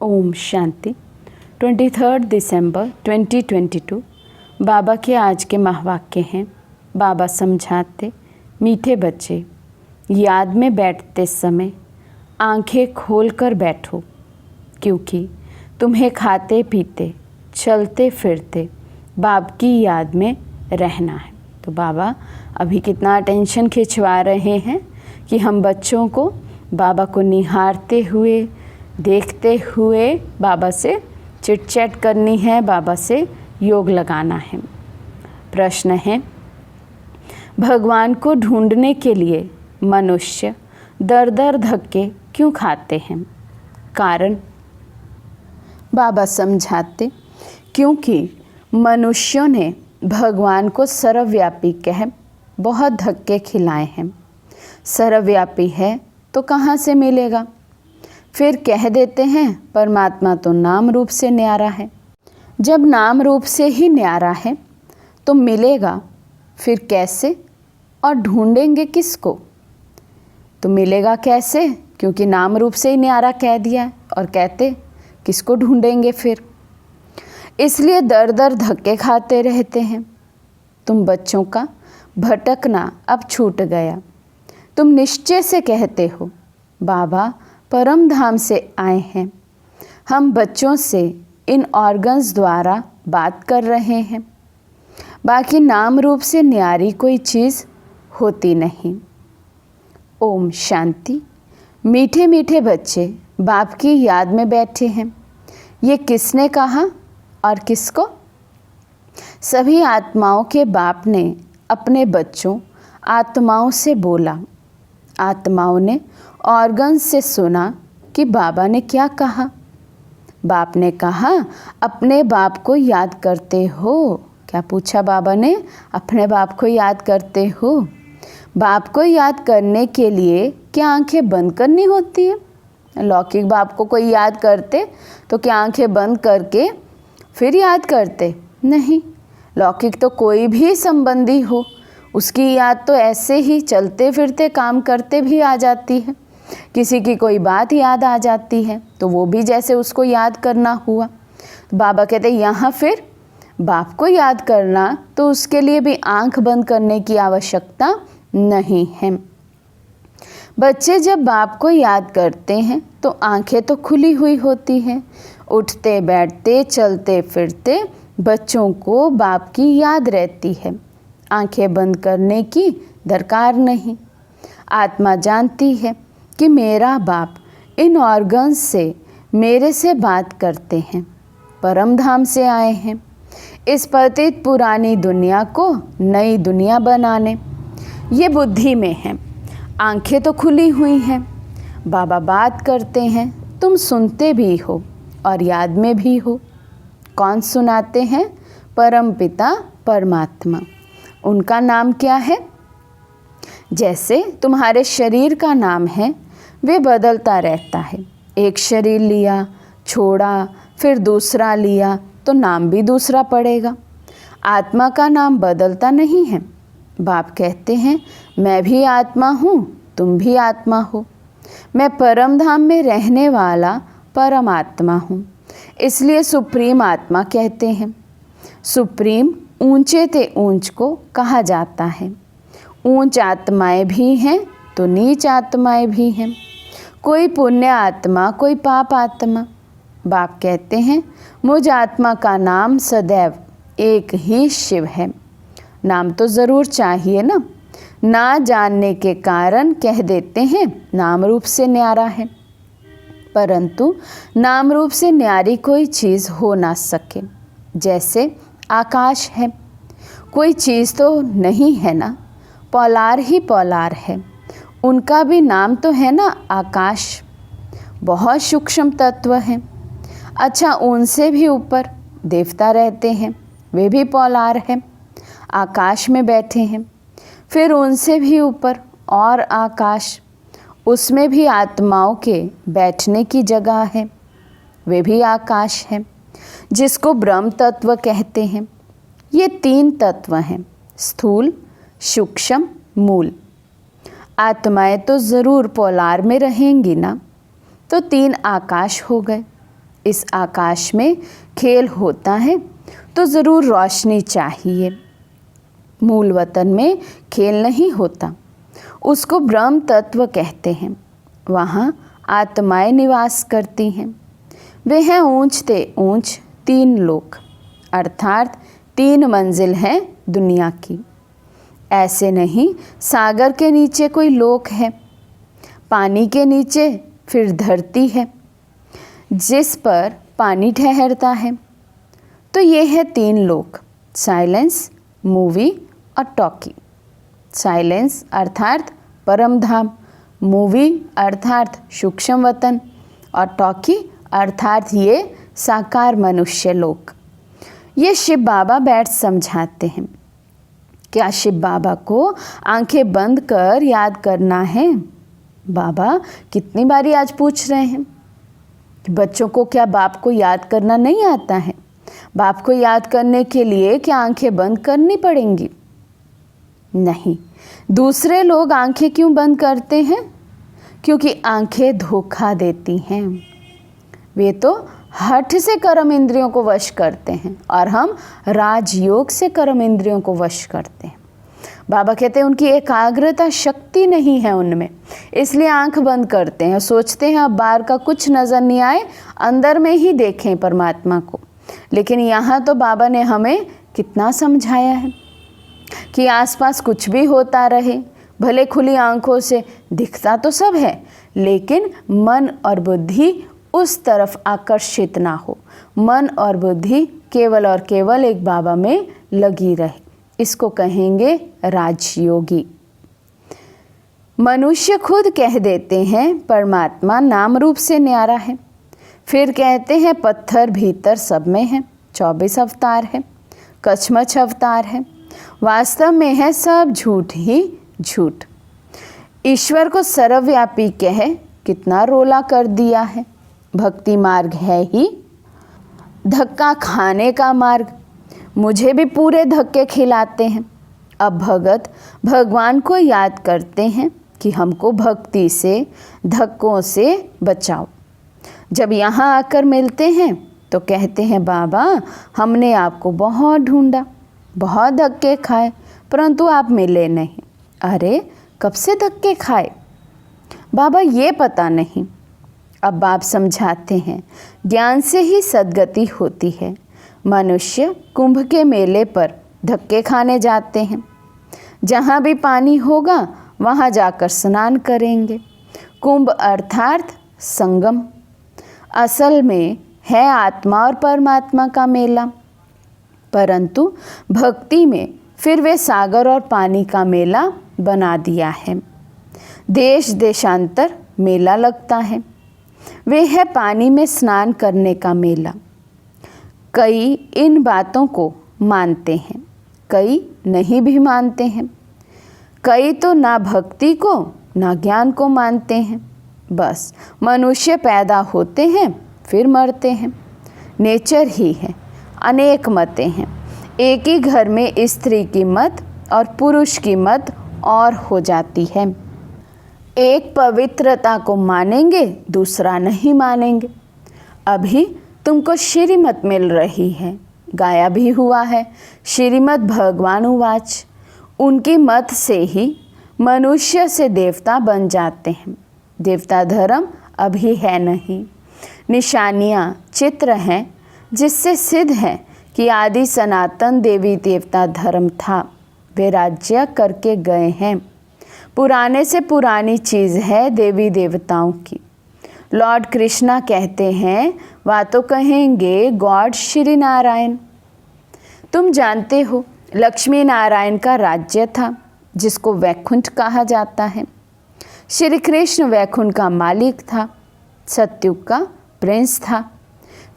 ओम शांति। 23 दिसंबर 2022 बाबा के आज के महावाक्य हैं। बाबा समझाते, मीठे बच्चे, याद में बैठते समय आंखें खोलकर बैठो, क्योंकि तुम्हें खाते पीते चलते फिरते बाप की याद में रहना है। तो बाबा अभी कितना अटेंशन खिंचवा रहे हैं कि हम बच्चों को बाबा को निहारते हुए, देखते हुए बाबा से चिट चैट करनी है, बाबा से योग लगाना है। प्रश्न है, भगवान को ढूंढने के लिए मनुष्य दर दर धक्के क्यों खाते हैं? कारण बाबा समझाते, क्योंकि मनुष्यों ने भगवान को सर्वव्यापी कह बहुत धक्के खिलाए हैं। सर्वव्यापी है तो कहाँ से मिलेगा? फिर कह देते हैं परमात्मा तो नाम रूप से न्यारा है। जब नाम रूप से ही न्यारा है तो मिलेगा फिर कैसे, और ढूंढेंगे किसको? तो मिलेगा कैसे, क्योंकि नाम रूप से ही न्यारा कह दिया है, और कहते किसको ढूंढेंगे फिर? इसलिए दर दर धक्के खाते रहते हैं। तुम बच्चों का भटकना अब छूट गया। तुम निश्चय से कहते हो बाबा परम धाम से आए हैं। हम बच्चों से इन ऑर्गन्स द्वारा बात कर रहे हैं। बाकी नाम रूप से न्यारी कोई चीज़ होती नहीं। ओम शांति। मीठे मीठे बच्चे बाप की याद में बैठे हैं। ये किसने कहा और किसको? सभी आत्माओं के बाप ने अपने बच्चों आत्माओं से बोला। आत्माओं ने ऑर्गन से सुना कि बाबा ने क्या कहा। बाप ने कहा, अपने बाप को याद करते हो? क्या पूछा बाबा ने? अपने बाप को याद करते हो? बाप को याद करने के लिए क्या आंखें बंद करनी होती है? लौकिक बाप को कोई याद करते तो क्या आंखें बंद करके फिर याद करते? नहीं। लौकिक तो कोई भी संबंधी हो, उसकी याद तो ऐसे ही चलते फिरते काम करते भी आ जाती है। किसी की कोई बात याद आ जाती है तो वो भी जैसे उसको याद करना हुआ। तो बाबा कहते यहाँ फिर बाप को याद करना तो उसके लिए भी आंख बंद करने की आवश्यकता नहीं है। बच्चे जब बाप को याद करते हैं तो आंखें तो खुली हुई होती हैं। उठते बैठते चलते फिरते बच्चों को बाप की याद रहती है। आंखें बंद करने की दरकार नहीं। आत्मा जानती है कि मेरा बाप इन ऑर्गन्स से मेरे से बात करते हैं, परम धाम से आए हैं इस पतित पुरानी दुनिया को नई दुनिया बनाने। ये बुद्धि में है। आंखें तो खुली हुई हैं। बाबा बात करते हैं, तुम सुनते भी हो और याद में भी हो। कौन सुनाते हैं? परम पिता परमात्मा। उनका नाम क्या है? जैसे तुम्हारे शरीर का नाम है, वे बदलता रहता है। एक शरीर लिया, छोड़ा, फिर दूसरा लिया तो नाम भी दूसरा पड़ेगा। आत्मा का नाम बदलता नहीं है। बाप कहते हैं, मैं भी आत्मा हूँ, तुम भी आत्मा हो। मैं परम धाम में रहने वाला परमात्मा हूँ, इसलिए सुप्रीम आत्मा कहते हैं। सुप्रीम ऊंचे ते ऊंच को कहा जाता है। ऊंच आत्माएं भी हैं तो नीच आत्माएं भी हैं। कोई पुण्य आत्मा, कोई पाप आत्मा। बाप कहते हैं, मुझ आत्मा का नाम सदैव एक ही शिव है। नाम तो ज़रूर चाहिए ना। ना जानने के कारण कह देते हैं नाम रूप से न्यारा है, परंतु नाम रूप से न्यारी कोई चीज़ हो ना सके। जैसे आकाश है, कोई चीज़ तो नहीं है ना। पोलार ही पोलार है, उनका भी नाम तो है ना आकाश। बहुत सूक्ष्म तत्व हैं। अच्छा, उनसे भी ऊपर देवता रहते हैं, वे भी पोलार हैं, आकाश में बैठे हैं। फिर उनसे भी ऊपर और आकाश, उसमें भी आत्माओं के बैठने की जगह है, वे भी आकाश है, जिसको ब्रह्म तत्व कहते हैं। ये 3 तत्व हैं, स्थूल, सूक्ष्म, मूल। आत्माएं तो ज़रूर पोलार में रहेंगी ना, तो 3 आकाश हो गए। इस आकाश में खेल होता है तो ज़रूर रोशनी चाहिए। मूल वतन में खेल नहीं होता, उसको ब्रह्म तत्व कहते हैं। वहाँ आत्माएं निवास करती हैं। वे हैं ऊंचते ऊंच 3 लोक, अर्थात 3 मंजिल हैं दुनिया की। ऐसे नहीं सागर के नीचे कोई लोक है, पानी के नीचे फिर धरती है जिस पर पानी ठहरता है। तो ये है 3 लोक, साइलेंस, मूवी और टॉकी। साइलेंस अर्थात परम धाम, मूवी अर्थात सूक्ष्म वतन और टॉकी अर्थात ये साकार मनुष्य लोक। ये शिव बाबा बैठ समझाते हैं। क्या शिव बाबा को आंखें बंद कर याद करना है? बाबा कितनी बारी आज पूछ रहे हैं कि बच्चों को क्या बाप को याद करना नहीं आता है? बाप को याद करने के लिए क्या आंखें बंद करनी पड़ेंगी? नहीं। दूसरे लोग आंखें क्यों बंद करते हैं? क्योंकि आंखें धोखा देती हैं। वे तो हठ से कर्म इंद्रियों को वश करते हैं और हम राजयोग से कर्म इंद्रियों को वश करते हैं। बाबा कहते हैं उनकी एकाग्रता शक्ति नहीं है उनमें, इसलिए आंख बंद करते हैं, सोचते हैं अब बाहर का कुछ नज़र नहीं आए, अंदर में ही देखें परमात्मा को। लेकिन यहाँ तो बाबा ने हमें कितना समझाया है कि आसपास कुछ भी होता रहे, भले खुली आंखों से दिखता तो सब है, लेकिन मन और बुद्धि उस तरफ आकर्षित ना हो। मन और बुद्धि केवल और केवल एक बाबा में लगी रहे। इसको कहेंगे राजयोगी। मनुष्य खुद कह देते हैं परमात्मा नाम रूप से न्यारा है, फिर कहते हैं पत्थर भीतर सब में है, 24 अवतार है, कछमछ अवतार है। वास्तव में है सब झूठ ही झूठ। ईश्वर को सर्वव्यापी कह कितना रोला कर दिया है। भक्ति मार्ग है ही धक्का खाने का मार्ग। मुझे भी पूरे धक्के खिलाते हैं। अब भगत भगवान को याद करते हैं कि हमको भक्ति से धक्कों से बचाओ। जब यहाँ आकर मिलते हैं तो कहते हैं बाबा हमने आपको बहुत ढूंढा, बहुत धक्के खाए, परंतु आप मिले नहीं। अरे कब से धक्के खाए बाबा ये पता नहीं। अब बाप समझाते हैं ज्ञान से ही सद्गति होती है। मनुष्य कुंभ के मेले पर धक्के खाने जाते हैं, जहाँ भी पानी होगा वहाँ जाकर स्नान करेंगे। कुंभ अर्थात संगम असल में है आत्मा और परमात्मा का मेला, परंतु भक्ति में फिर वे सागर और पानी का मेला बना दिया है। देश देशांतर मेला लगता है, वे है पानी में स्नान करने का मेला। कई इन बातों को मानते हैं, कई नहीं भी मानते हैं। कई तो ना भक्ति को ना ज्ञान को मानते हैं। बस मनुष्य पैदा होते हैं फिर मरते हैं, नेचर ही है। अनेक मतें हैं, एक ही घर में स्त्री की मत और पुरुष की मत और हो जाती है। एक पवित्रता को मानेंगे, दूसरा नहीं मानेंगे। अभी तुमको श्रीमत मिल रही है, गाया भी हुआ है श्रीमद् भगवान उवाच। उनकी मत से ही मनुष्य से देवता बन जाते हैं। देवता धर्म अभी है नहीं, निशानियाँ चित्र हैं जिससे सिद्ध है कि आदि सनातन देवी देवता धर्म था। वे राज्य करके गए हैं। पुराने से पुरानी चीज़ है देवी देवताओं की। लॉर्ड कृष्णा कहते हैं वह तो कहेंगे गॉड श्री नारायण। तुम जानते हो लक्ष्मी नारायण का राज्य था जिसको वैकुंठ कहा जाता है। श्री कृष्ण वैकुंठ का मालिक था, सतयुग का प्रिंस था।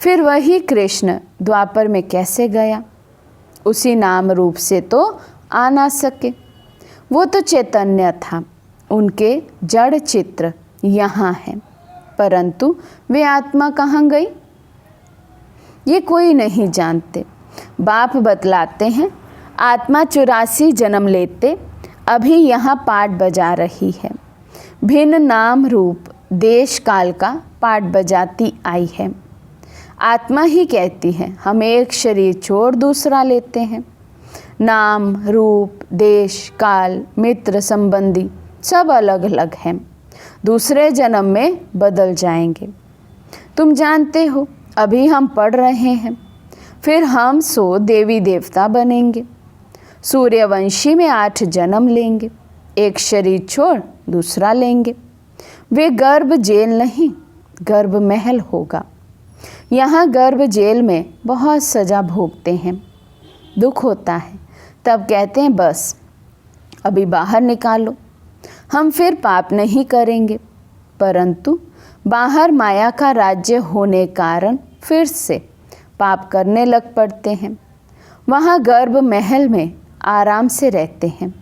फिर वही कृष्ण द्वापर में कैसे गया? उसी नाम रूप से तो आ ना सके, वो तो चैतन्य था। उनके जड़ चित्र यहाँ है, परंतु वे आत्मा कहाँ गई ये कोई नहीं जानते। बाप बतलाते हैं आत्मा 84 जन्म लेते अभी यहाँ पाठ बजा रही है। भिन्न नाम रूप देश काल का पाठ बजाती आई है। आत्मा ही कहती है हम एक शरीर छोड़ दूसरा लेते हैं। नाम, रूप, देश, काल, मित्र, संबंधी सब अलग अलग हैं, दूसरे जन्म में बदल जाएंगे। तुम जानते हो अभी हम पढ़ रहे हैं, फिर हम 100 देवी देवता बनेंगे। सूर्यवंशी में 8 जन्म लेंगे, एक शरीर छोड़ दूसरा लेंगे। वे गर्भ जेल नहीं, गर्भ महल होगा। यहाँ गर्भ जेल में बहुत सज़ा भोगते हैं, दुख होता है, तब कहते हैं बस अभी बाहर निकालो, हम फिर पाप नहीं करेंगे। परंतु बाहर माया का राज्य होने कारण फिर से पाप करने लग पड़ते हैं। वहाँ गर्भ महल में आराम से रहते हैं।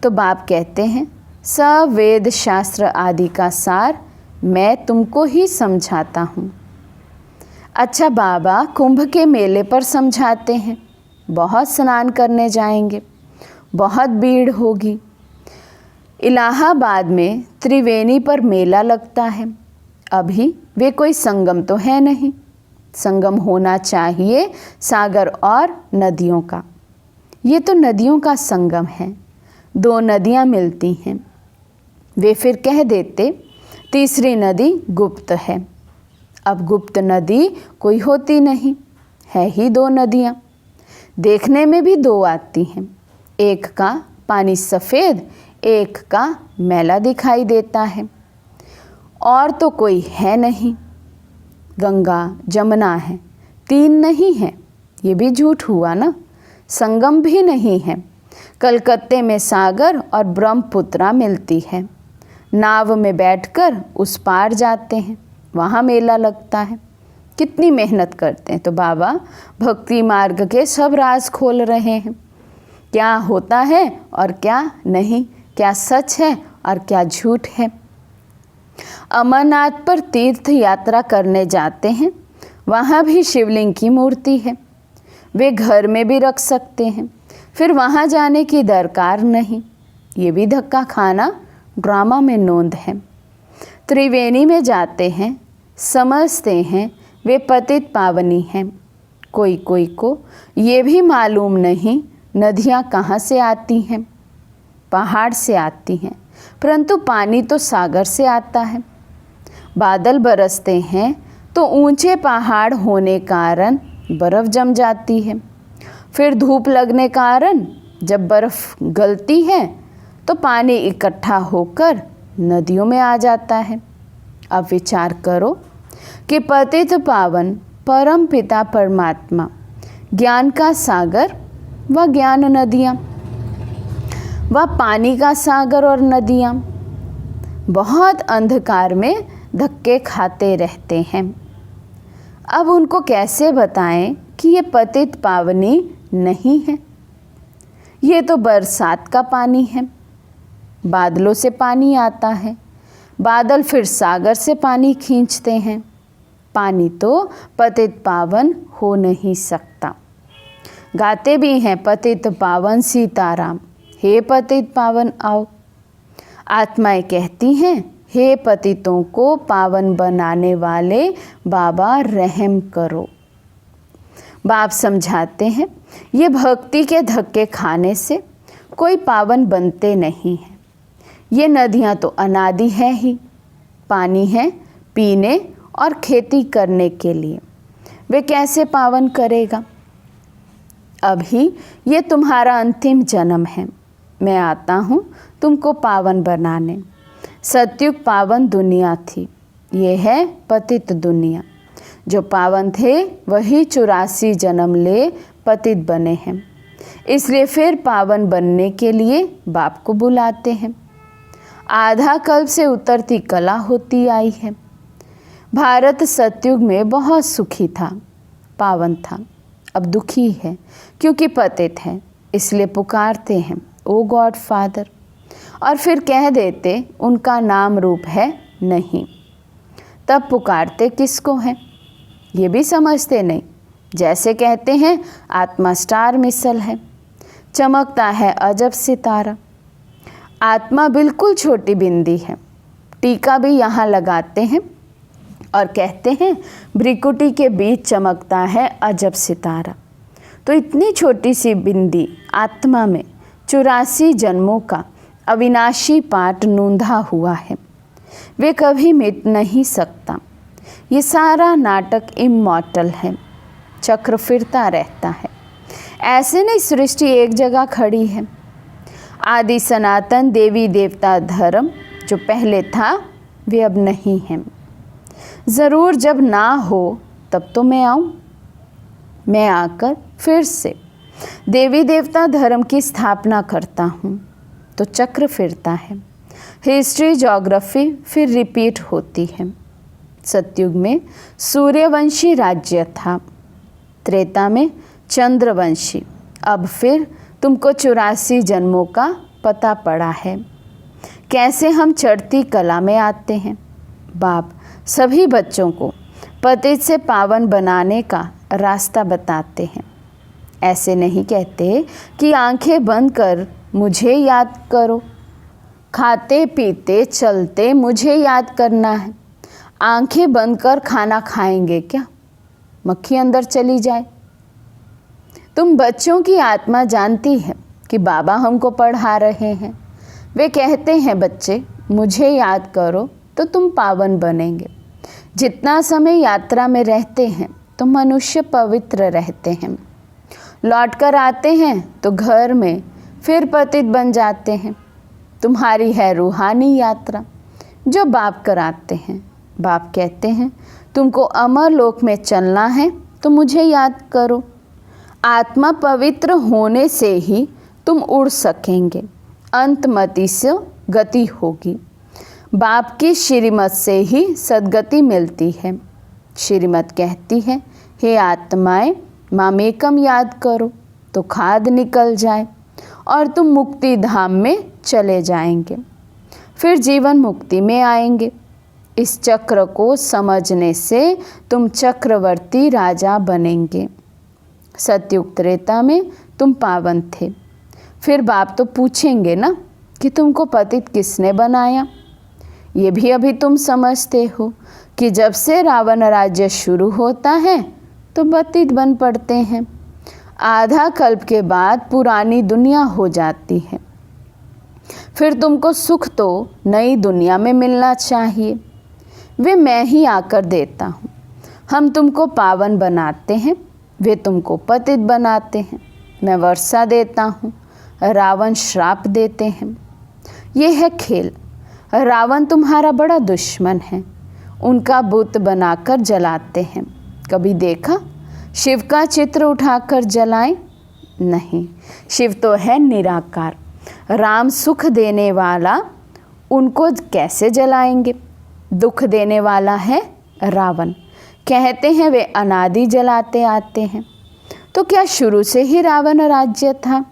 तो बाप कहते हैं सब वेद शास्त्र आदि का सार मैं तुमको ही समझाता हूँ। अच्छा, बाबा कुंभ के मेले पर समझाते हैं, बहुत स्नान करने जाएंगे, बहुत भीड़ होगी। इलाहाबाद में त्रिवेणी पर मेला लगता है। अभी वे कोई संगम तो है नहीं, संगम होना चाहिए सागर और नदियों का। ये तो नदियों का संगम है, 2 नदियाँ मिलती हैं। वे फिर कह देते तीसरी नदी गुप्त है। अब गुप्त नदी कोई होती नहीं, है ही 2 नदियाँ। देखने में भी 2 आती हैं, एक का पानी सफ़ेद, एक का मैला दिखाई देता है। और तो कोई है नहीं, गंगा जमुना है, 3 नहीं है, ये भी झूठ हुआ ना। संगम भी नहीं है। कलकत्ते में सागर और ब्रह्मपुत्रा मिलती है, नाव में बैठकर उस पार जाते हैं, वहाँ मेला लगता है। कितनी मेहनत करते हैं। तो बाबा भक्ति मार्ग के सब राज खोल रहे हैं, क्या होता है और क्या नहीं, क्या सच है और क्या झूठ है। अमरनाथ पर तीर्थ यात्रा करने जाते हैं, वहाँ भी शिवलिंग की मूर्ति है, वे घर में भी रख सकते हैं, फिर वहाँ जाने की दरकार नहीं। ये भी धक्का खाना ड्रामा में नोंद है। त्रिवेणी में जाते हैं, समझते हैं वे पतित पावनी हैं। कोई कोई को ये भी मालूम नहीं नदियाँ कहाँ से आती हैं, पहाड़ से आती हैं, परंतु पानी तो सागर से आता है। बादल बरसते हैं तो ऊंचे पहाड़ होने कारण बर्फ़ जम जाती है, फिर धूप लगने कारण जब बर्फ़ गलती है तो पानी इकट्ठा होकर नदियों में आ जाता है। अब विचार करो कि पतित पावन परम पिता परमात्मा, ज्ञान का सागर व ज्ञान नदियाँ, व पानी का सागर और नदियाँ बहुत अंधकार में धक्के खाते रहते हैं। अब उनको कैसे बताएं कि ये पतित पावनी नहीं है, ये तो बरसात का पानी है। बादलों से पानी आता है, बादल फिर सागर से पानी खींचते हैं। पानी तो पतित पावन हो नहीं सकता। गाते भी हैं पतित पावन सीताराम, हे पतित पावन आओ। आत्माएं कहती हैं हे पतितों को पावन बनाने वाले बाबा रहम करो। बाप समझाते हैं ये भक्ति के धक्के खाने से कोई पावन बनते नहीं हैं। ये नदियाँ तो अनादि है ही, पानी है पीने और खेती करने के लिए, वे कैसे पावन करेगा। अभी ये तुम्हारा अंतिम जन्म है, मैं आता हूँ तुमको पावन बनाने। सतयुग पावन दुनिया थी, ये है पतित दुनिया। जो पावन थे वही 84 जन्म ले पतित बने हैं, इसलिए फिर पावन बनने के लिए बाप को बुलाते हैं। आधा कल्प से उतरती कला होती आई है। भारत सतयुग में बहुत सुखी था, पावन था, अब दुखी है क्योंकि पतित है, इसलिए पुकारते हैं ओ गॉड फादर, और फिर कह देते उनका नाम रूप है नहीं। तब पुकारते किसको हैं ये भी समझते नहीं। जैसे कहते हैं आत्मा स्टार मिसल है, चमकता है अजब सितारा। आत्मा बिल्कुल छोटी बिंदी है, टीका भी यहाँ लगाते हैं और कहते हैं भ्रिकुटी के बीच चमकता है अजब सितारा। तो इतनी छोटी सी बिंदी आत्मा में 84 जन्मों का अविनाशी पाठ नूंधा हुआ है। वे कभी मिट नहीं सकता। ये सारा नाटक इमॉर्टल है, चक्र फिरता रहता है। ऐसे नहीं सृष्टि एक जगह खड़ी है। आदि सनातन देवी देवता धर्म जो पहले था वे अब नहीं है। ज़रूर जब ना हो तब तो मैं आऊँ। मैं आकर फिर से देवी देवता धर्म की स्थापना करता हूँ तो चक्र फिरता है। हिस्ट्री ज्योग्राफी फिर रिपीट होती है। सतयुग में सूर्यवंशी राज्य था, त्रेता में चंद्रवंशी। अब फिर तुमको 84 जन्मों का पता पड़ा है। कैसे हम चढ़ती कला में आते हैं। बाप सभी बच्चों को पतित से पावन बनाने का रास्ता बताते हैं। ऐसे नहीं कहते कि आंखें बंद कर मुझे याद करो, खाते पीते चलते मुझे याद करना है। आंखें बंद कर खाना खाएंगे क्या? मक्खी अंदर चली जाए। तुम बच्चों की आत्मा जानती है कि बाबा हमको पढ़ा रहे हैं। वे कहते हैं बच्चे मुझे याद करो तो तुम पावन बनेंगे। जितना समय यात्रा में रहते हैं तो मनुष्य पवित्र रहते हैं। लौट कर आते हैं तो घर में फिर पतित बन जाते हैं। तुम्हारी है रूहानी यात्रा जो बाप कराते हैं। बाप कहते हैं तुमको अमर लोक में चलना है तो मुझे याद करो। आत्मा पवित्र होने से ही तुम उड़ सकेंगे। अंतमति से गति होगी। बाप की श्रीमत से ही सद्गति मिलती है। श्रीमत कहती है हे आत्माएं मामेकम याद करो तो खाद निकल जाए और तुम मुक्ति धाम में चले जाएंगे। फिर जीवन मुक्ति में आएंगे। इस चक्र को समझने से तुम चक्रवर्ती राजा बनेंगे। सतयुग त्रेता में तुम पावन थे। फिर बाप तो पूछेंगे ना कि तुमको पतित किसने बनाया। ये भी अभी तुम समझते हो कि जब से रावण राज्य शुरू होता है तो पतित बन पड़ते हैं। आधा कल्प के बाद पुरानी दुनिया हो जाती है। फिर तुमको सुख तो नई दुनिया में मिलना चाहिए। वे मैं ही आकर देता हूँ। हम तुमको पावन बनाते हैं, वे तुमको पतित बनाते हैं। मैं वर्षा देता हूँ, रावण श्राप देते हैं। ये है खेल। रावण तुम्हारा बड़ा दुश्मन है। उनका बुत बनाकर जलाते हैं। कभी देखा शिव का चित्र उठाकर जलाएं? नहीं, शिव तो है निराकार। राम सुख देने वाला, उनको कैसे जलाएंगे? दुख देने वाला है रावण। कहते हैं वे अनादि जलाते आते हैं। तो क्या शुरू से ही रावण राज्य था?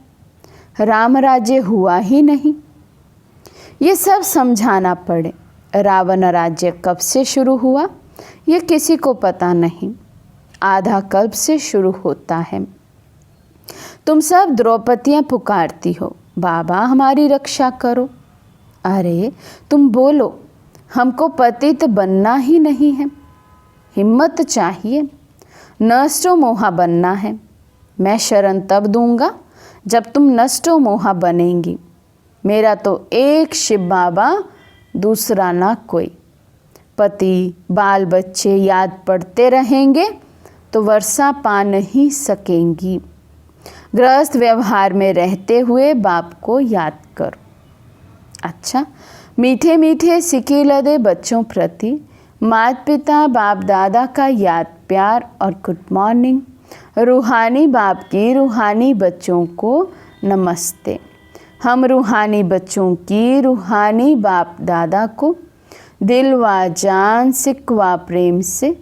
राम राज्य हुआ ही नहीं। ये सब समझाना पड़े। रावण राज्य कब से शुरू हुआ ये किसी को पता नहीं। आधा कल्प से शुरू होता है। तुम सब द्रौपदियाँ पुकारती हो बाबा हमारी रक्षा करो। अरे तुम बोलो हमको पतित बनना ही नहीं है। हिम्मत चाहिए। नष्टो मोहा बनना है। मैं शरण तब दूंगा जब तुम नष्टो मोहा बनेंगी। मेरा तो एक शिव बाबा, दूसरा ना कोई। पति बाल बच्चे याद पड़ते रहेंगे तो वर्षा पा नहीं सकेंगी। गृहस्थ व्यवहार में रहते हुए बाप को याद करो। अच्छा, मीठे मीठे सिके लदे बच्चों प्रति माता पिता बाप दादा का याद प्यार और गुड मॉर्निंग। रूहानी बाप की रूहानी बच्चों को नमस्ते। हम रूहानी बच्चों की रूहानी बाप दादा को दिल व जान सिकवा प्रेम से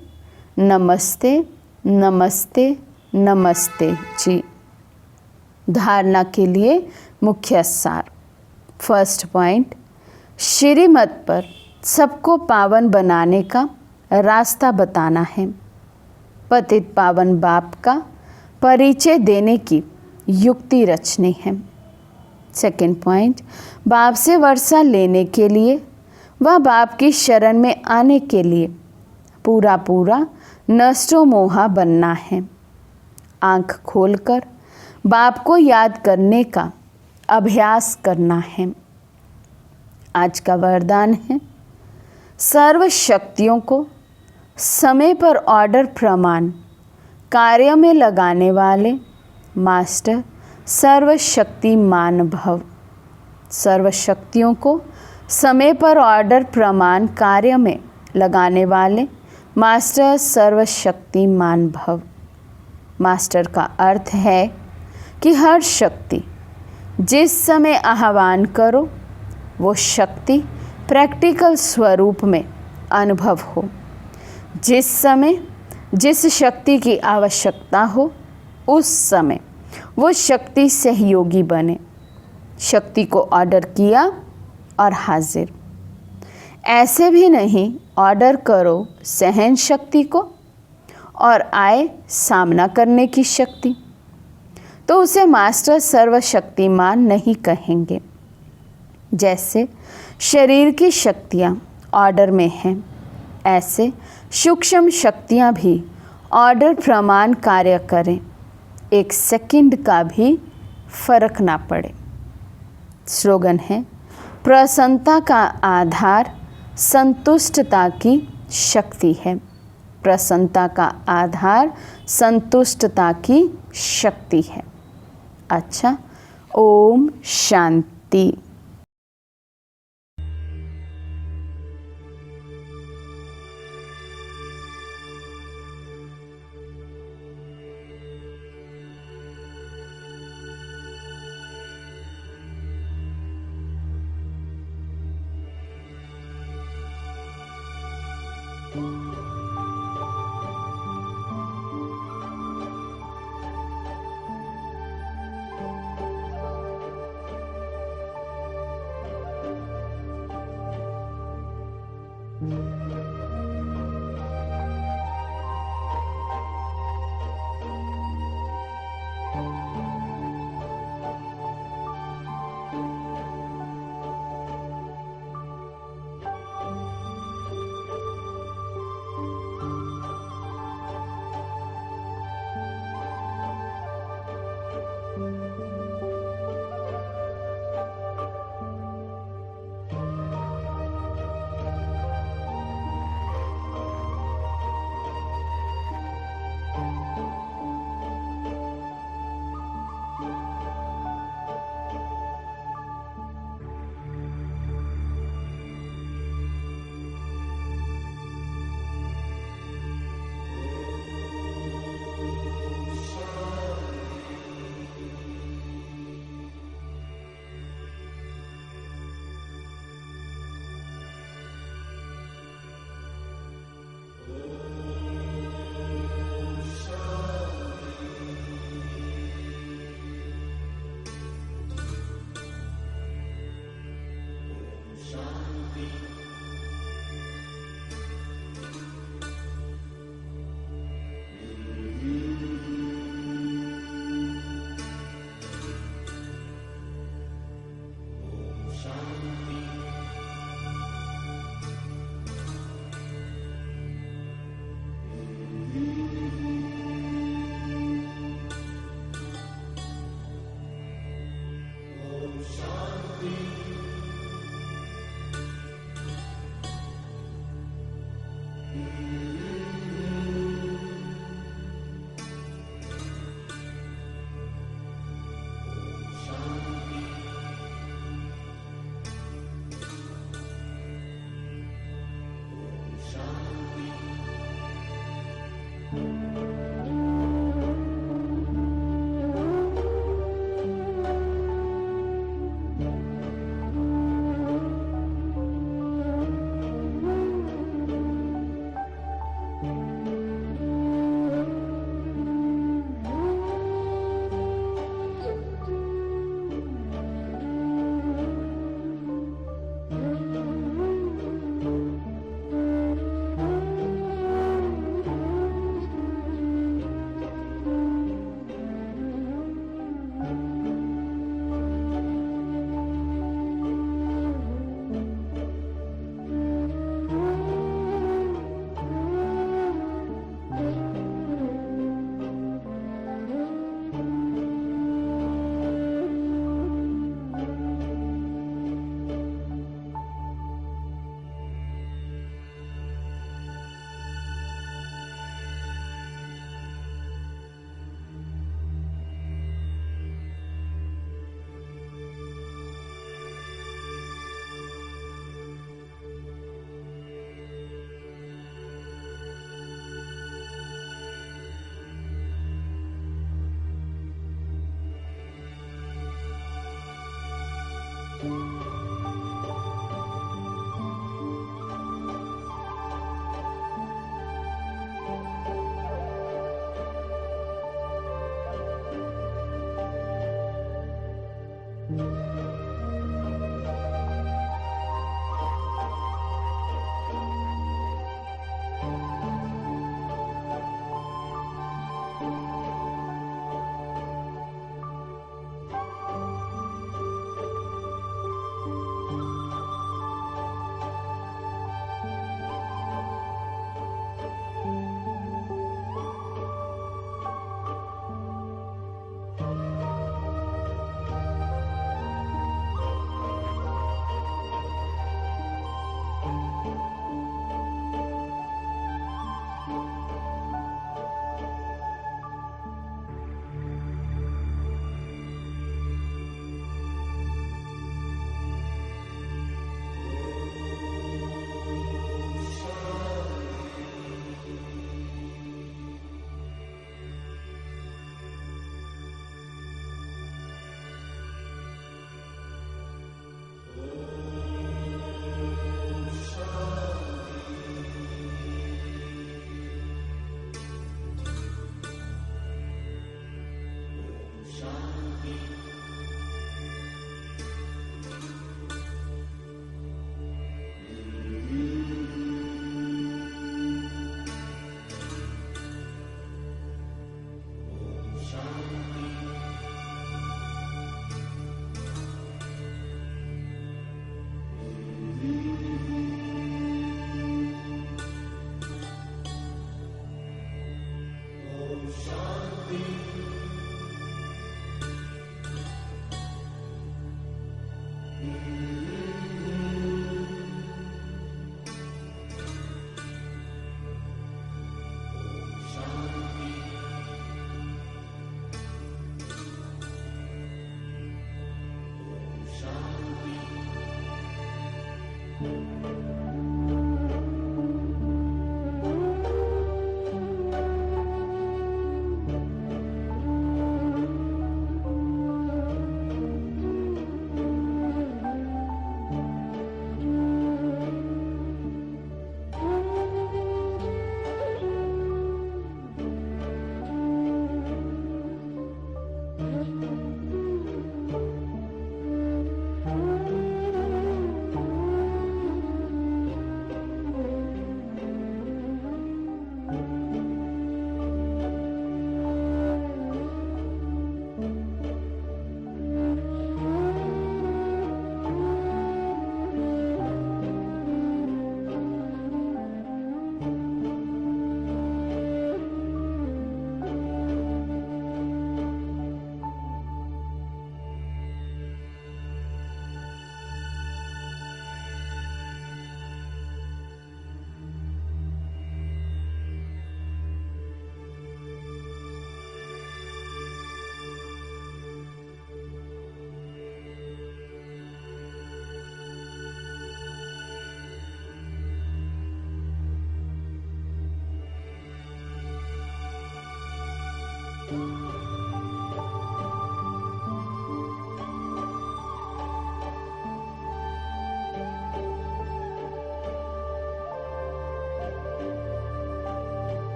नमस्ते नमस्ते नमस्ते जी। धारणा के लिए मुख्य सार। फर्स्ट पॉइंट, श्रीमत पर सबको पावन बनाने का रास्ता बताना है। पतित पावन बाप का परिचय देने की युक्ति रचनी है। सेकंड पॉइंट, बाप से वर्षा लेने के लिए व बाप की शरण में आने के लिए पूरा पूरा नष्टो मोहा बनना है। आँख खोलकर बाप को याद करने का अभ्यास करना है। आज का वरदान है, सर्व शक्तियों को समय पर ऑर्डर प्रमाण कार्य में लगाने वाले मास्टर सर्वशक्तिमान भव। सर्व शक्तियों को समय पर ऑर्डर प्रमाण कार्य में लगाने वाले मास्टर सर्वशक्तिमान भव। मास्टर का अर्थ है कि हर शक्ति जिस समय आह्वान करो वो शक्ति प्रैक्टिकल स्वरूप में अनुभव हो। जिस समय जिस शक्ति की आवश्यकता हो उस समय वो शक्ति सहयोगी बने। शक्ति को ऑर्डर किया और हाजिर। ऐसे भी नहीं ऑर्डर करो सहन शक्ति को और आए सामना करने की शक्ति, तो उसे मास्टर सर्वशक्तिमान नहीं कहेंगे। जैसे शरीर की शक्तियाँ ऑर्डर में हैं, ऐसे सूक्ष्म शक्तियाँ भी ऑर्डर प्रमाण कार्य करें, एक सेकंड का भी फर्क ना पड़े। स्लोगन है, प्रसन्नता का आधार संतुष्टता की शक्ति है। प्रसन्नता का आधार संतुष्टता की शक्ति है। अच्छा, ओम शांति। Shanti.